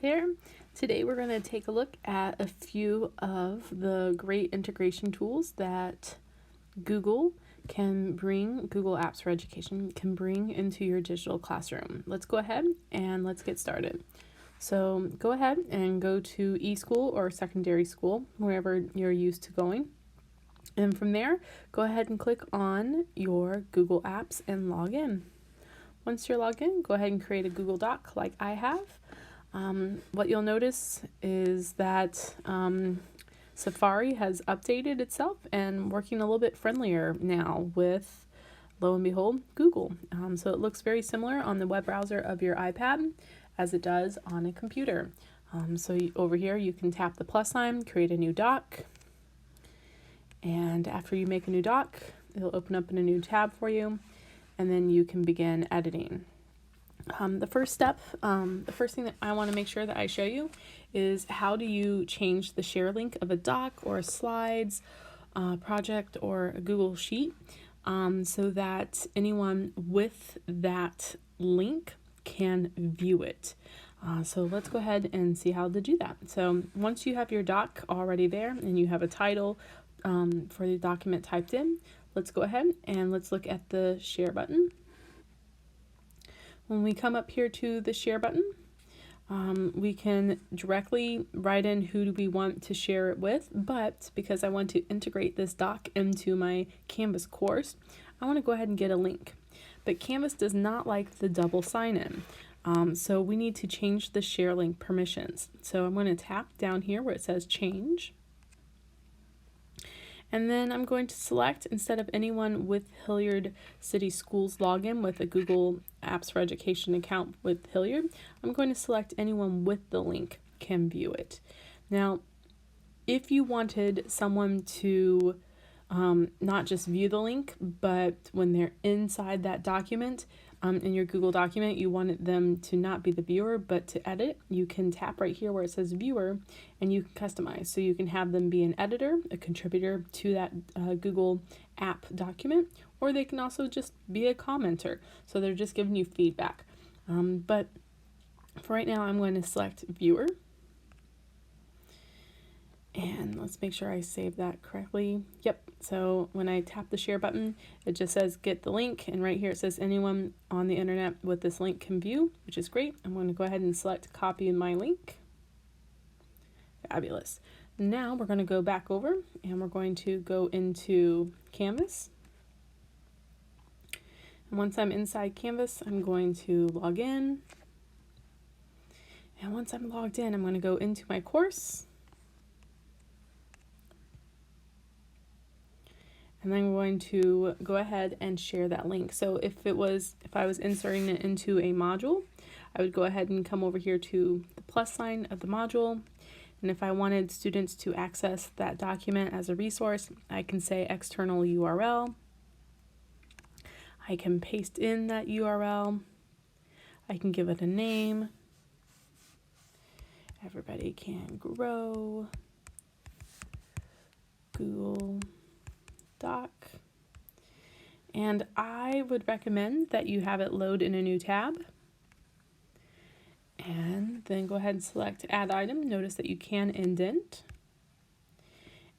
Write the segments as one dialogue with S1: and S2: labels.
S1: Educator. Today we're going to take a look at a few of the great integration tools that Google Apps for Education can bring into your digital classroom. Let's go ahead and let's get started. So go ahead and go to eSchool or secondary school, wherever you're used to going. And from there, go ahead and click on your Google Apps and log in. Once you're logged in, go ahead and create a Google Doc like I have. What you'll notice is that Safari has updated itself and working a little bit friendlier now with, lo and behold, Google. So it looks very similar on the web browser of your iPad as it does on a computer. Over here you can tap the plus sign, create a new doc, and after you make a new doc, it'll open up in a new tab for you, and then you can begin editing. The first thing that I want to make sure that I show you is how do you change the share link of a doc or a slides project or a Google Sheet so that anyone with that link can view it. So let's go ahead and see how to do that. So once you have your doc already there and you have a title for the document typed in, let's go ahead and let's look at the share button. When we come up here to the share button, we can directly write in who do we want to share it with, but because I want to integrate this doc into my Canvas course, I want to go ahead and get a link. But Canvas does not like the double sign-in, so we need to change the share link permissions. So I'm going to tap down here where it says change. And then I'm going to select, instead of anyone with Hilliard City Schools login with a Google Apps for Education account with Hilliard, I'm going to select anyone with the link can view it. Now, if you wanted someone to not just view the link, but when they're inside that document, in your Google document, you wanted them to not be the viewer, but to edit, you can tap right here where it says viewer and you can customize. So you can have them be an editor, a contributor to that Google app document, or they can also just be a commenter. So they're just giving you feedback. But for right now, I'm going to select viewer. And let's make sure I save that correctly. Yep, so when I tap the share button, it just says get the link, and right here it says anyone on the internet with this link can view, which is great. I'm going to go ahead and select copy my link. Fabulous. Now we're going to go back over and we're going to go into Canvas. And once I'm inside Canvas, I'm going to log in. And once I'm logged in, I'm going to go into my course. And then I'm going to go ahead and share that link. So if I was inserting it into a module, I would go ahead and come over here to the plus sign of the module. And if I wanted students to access that document as a resource, I can say external URL. I can paste in that URL. I can give it a name. Everybody can grow Google Doc, and I would recommend that you have it load in a new tab, and then go ahead and select add item. Notice that you can indent,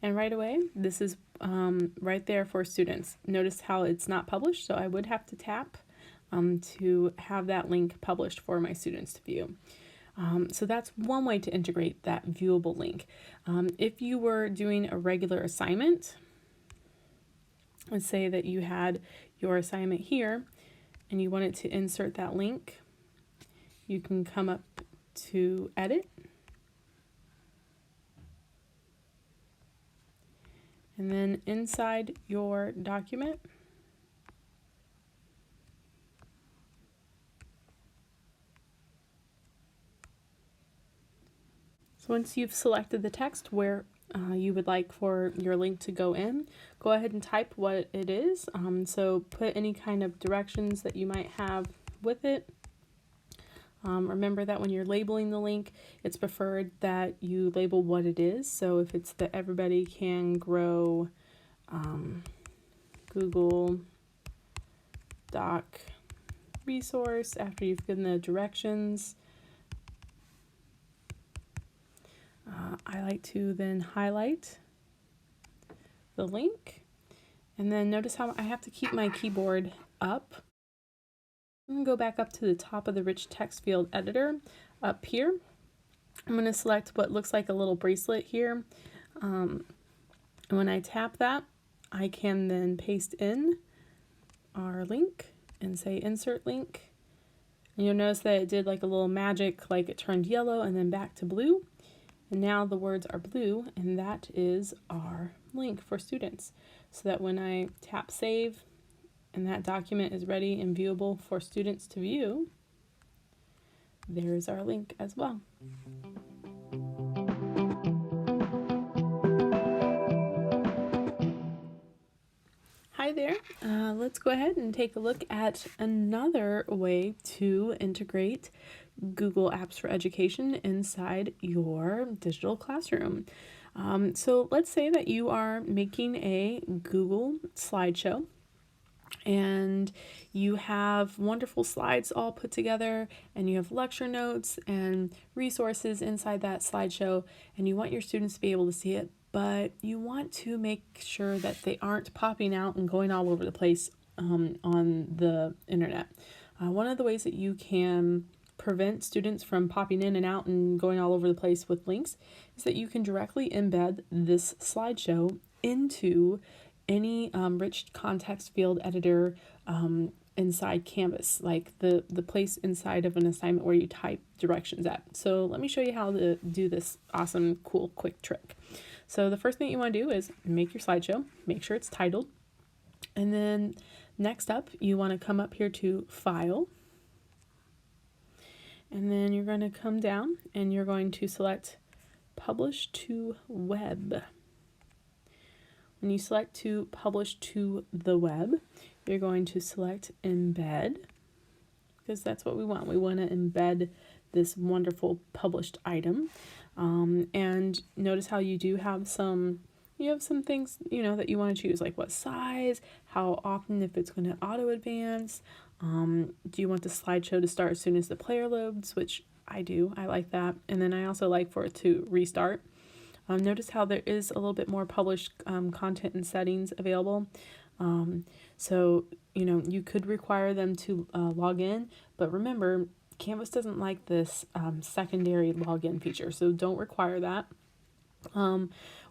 S1: and right away this is right there for students. Notice how it's not published, so I would have to tap to have that link published for my students to view. So that's one way to integrate that viewable link. If you were doing a regular assignment, let's say that you had your assignment here and you wanted to insert that link, you can come up to edit and then inside your document, so once you've selected the text where you would like for your link to go in, go ahead and type what it is. So put any kind of directions that you might have with it. Remember that when you're labeling the link, it's preferred that you label what it is. So if it's the Everybody Can Grow Google Doc resource, after you've given the directions, I like to then highlight the link, and then notice how I have to keep my keyboard up. I'm going to go back up to the top of the rich text field editor up here. I'm going to select what looks like a little bracelet here. And when I tap that, I can then paste in our link and say insert link. And you'll notice that it did like a little magic, like it turned yellow and then back to blue. And now the words are blue, and that is our link for students. So that when I tap save and that document is ready and viewable for students to view, there's our link as well. Hi there. Let's go ahead and take a look at another way to integrate Google Apps for Education inside your digital classroom. So let's say that you are making a Google slideshow and you have wonderful slides all put together, and you have lecture notes and resources inside that slideshow, and you want your students to be able to see it, but you want to make sure that they aren't popping out and going all over the place on the internet. One of the ways that you can prevent students from popping in and out and going all over the place with links is that you can directly embed this slideshow into any rich context field editor inside Canvas, like the place inside of an assignment where you type directions at. So let me show you how to do this awesome, cool, quick trick. So the first thing you want to do is make your slideshow, make sure it's titled, and then next up you want to come up here to File, and then you're going to come down and you're going to select Publish to Web. When you select to publish to the web, you're going to select embed, because that's what we want. We want to embed this wonderful published item. And notice how you do have some things, that you want to choose, like what size, how often, if it's going to auto advance. Do you want the slideshow to start as soon as the player loads, which I do. I like that. And then I also like for it to restart. Notice how there is a little bit more published content and settings available. So, you could require them to log in, but remember, Canvas doesn't like this secondary login feature, so don't require that.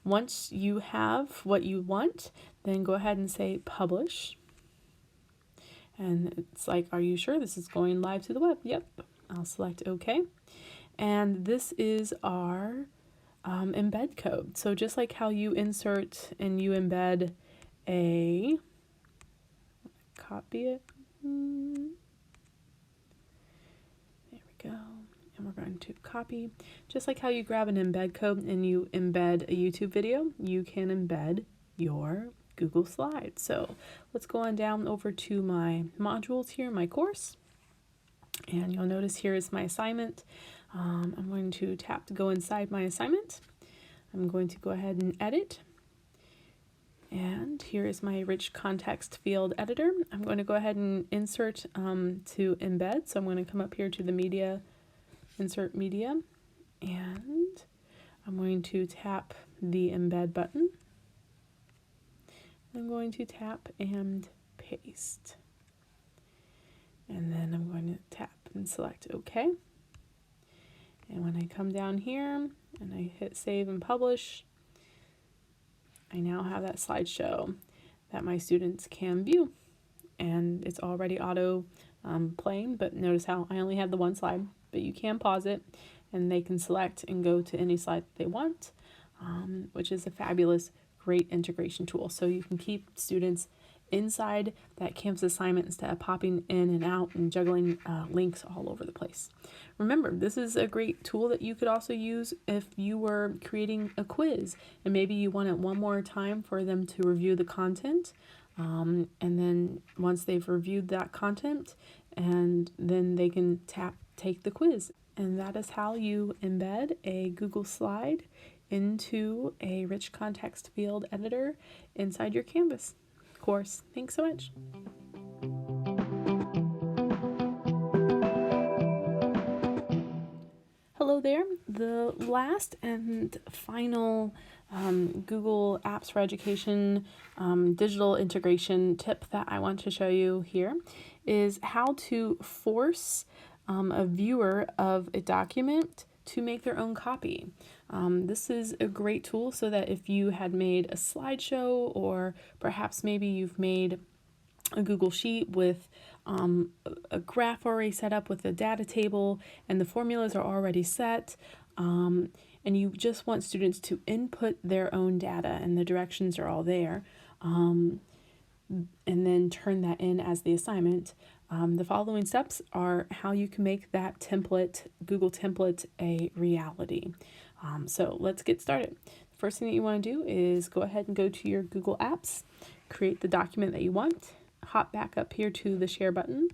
S1: Once you have what you want, then go ahead and say publish. And it's like, are you sure this is going live to the web? Yep. I'll select OK. And this is our embed code. So just like how you insert and you embed copy it. There we go. And we're going to copy. Just like how you grab an embed code and you embed a YouTube video, you can embed your Google Slides. So let's go on down over to my modules here, my course. And you'll notice here is my assignment. I'm going to tap to go inside my assignment. I'm going to go ahead and edit. And here is my rich context field editor. I'm going to go ahead and insert to embed. So I'm going to come up here to the media, insert media, and I'm going to tap the embed button. I'm going to tap and paste. And then I'm going to tap and select OK. And when I come down here and I hit save and publish, I now have that slideshow that my students can view. And it's already auto playing, but notice how I only have the one slide, but you can pause it and they can select and go to any slide that they want, which is a fabulous, great integration tool. So you can keep students inside that Canvas assignment instead of popping in and out and juggling links all over the place. Remember, this is a great tool that you could also use if you were creating a quiz and maybe you want it one more time for them to review the content. And then once they've reviewed that content, and then they can take the quiz. And that is how you embed a Google slide into a rich context field editor inside your Canvas course. Thanks so much. Hello hello there. The last and final Google Apps for Education digital integration tip that I want to show you here is how to force a viewer of a document to make their own copy. This is a great tool so that if you had made a slideshow, or perhaps maybe you've made a Google Sheet with a graph already set up with a data table and the formulas are already set, and you just want students to input their own data and the directions are all there, and then turn that in as the assignment. The following steps are how you can make that template, Google template, a reality. So let's get started. The first thing that you want to do is go ahead and go to your Google Apps, create the document that you want, hop back up here to the share button,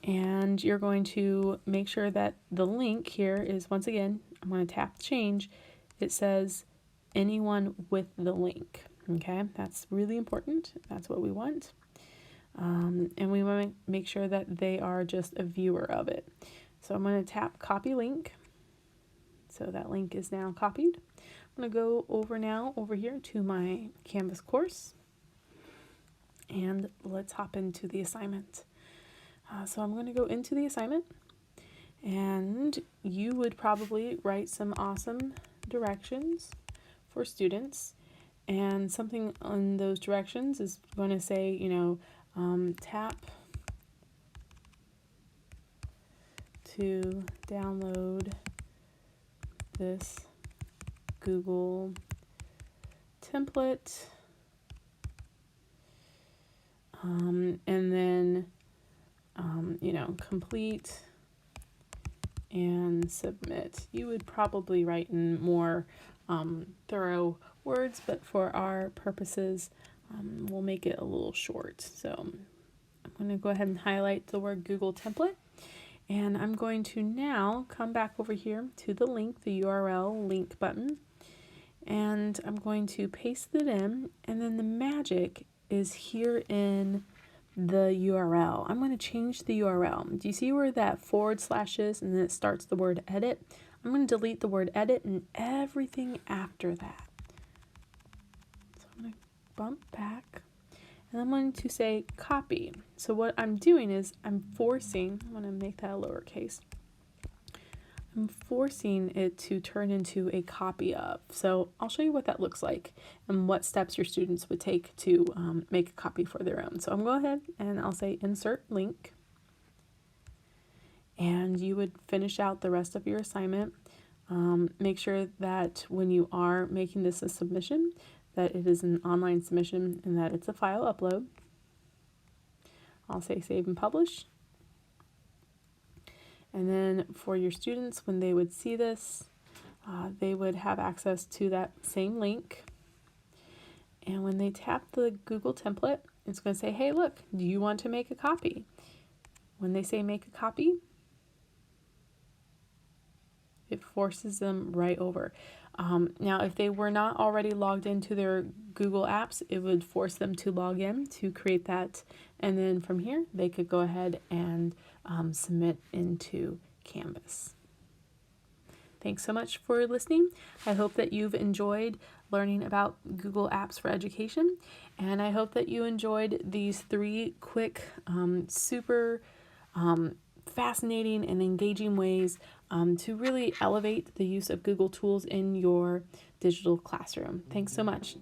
S1: and you're going to make sure that the link here is, once again, I'm going to tap change. It says anyone with the link. Okay, that's really important. That's what we want. And we want to make sure that they are just a viewer of it. So I'm going to tap copy link. So that link is now copied. I'm going to go over here to my Canvas course. And let's hop into the assignment. So I'm going to go into the assignment, and you would probably write some awesome directions for students. And something on those directions is going to say, tap to download this Google template, and then complete and submit. You would probably write in more thorough words, but for our purposes, we'll make it a little short. So I'm going to go ahead and highlight the word Google template, and I'm going to now come back over here to the link, the URL link button, and I'm going to paste it in, and then the magic is here in the URL. I'm going to change the URL. Do you see where that / is, and then it starts the word edit? I'm going to delete the word edit and everything after that. So I'm going to bump back, and I'm going to say copy. So what I'm doing is I'm going to make that a lowercase. I'm forcing it to turn into a copy of. So I'll show you what that looks like and what steps your students would take to make a copy for their own. So I'm going to go ahead and I'll say insert link. And you would finish out the rest of your assignment. Make sure that when you are making this a submission, that it is an online submission and that it's a file upload. I'll say save and publish. And then for your students, when they would see this, they would have access to that same link. And when they tap the Google template, it's going to say, hey, look, do you want to make a copy? When they say make a copy, it forces them right over. Now, if they were not already logged into their Google Apps, it would force them to log in to create that. And then from here, they could go ahead and submit into Canvas. Thanks so much for listening. I hope that you've enjoyed learning about Google Apps for Education, and I hope that you enjoyed these 3 quick, super fascinating and engaging ways to really elevate the use of Google tools in your digital classroom. Thanks so much.